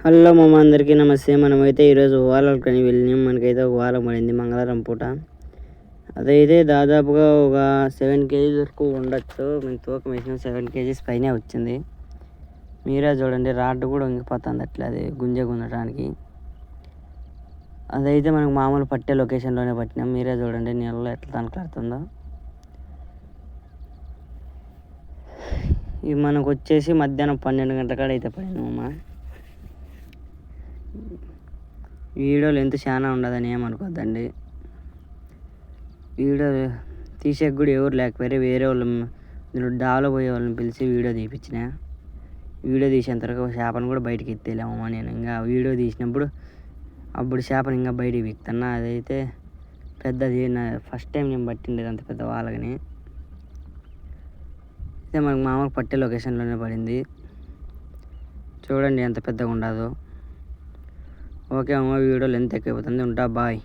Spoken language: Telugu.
హలో మామ, అందరికీ నమస్తే. మనమైతే ఈరోజు వాలకని వెళ్ళినాం. మనకైతే ఒక వారం పడింది మంగళవారం పూట. అదైతే దాదాపుగా ఒక 7 kgs వరకు ఉండొచ్చు. మేము తూకం వేసిన 7 kgs పైనే వచ్చింది. మీరే చూడండి, రాడ్ కూడా వంగిపోతుంది అట్లా, అది గుంజడానికి. అదైతే మనకు మామూలు పట్టే లొకేషన్లోనే పట్టినాం. మీరే చూడండి నీళ్ళలో ఎట్లా తనకలాడుతుందో. ఇది మనకు వచ్చేసి మధ్యాహ్నం 12 గంటల కాడ అయితే పడింది మామ. వీడియోలు ఎంత చాలా ఉండదని ఏమనుకోద్దండి. వీడియో తీసే కూడా ఎవరు లేకపోయారు. వేరే వాళ్ళు డాలో పోయే వాళ్ళని పిలిచి వీడియో తీపించిన. వీడియో తీసేంత వరకు చేపను కూడా బయటికి ఎత్తేలేమమ్మా. నేను ఇంకా వీడియో తీసినప్పుడు అప్పుడు చేపను ఇంకా బయటికి విక్తున్నా. అదైతే పెద్దది, నా ఫస్ట్ టైం నేను పట్టిండేది అంత పెద్ద వాళ్ళని. అయితే మనకు మామూలు పట్టే లొకేషన్లోనే పడింది. చూడండి ఎంత పెద్దగా ఉండదో. ఓకే అమ్మ, వీడియోలు ఎంత ఎక్కువైపోతుంది. ఉంటా, బాయ్.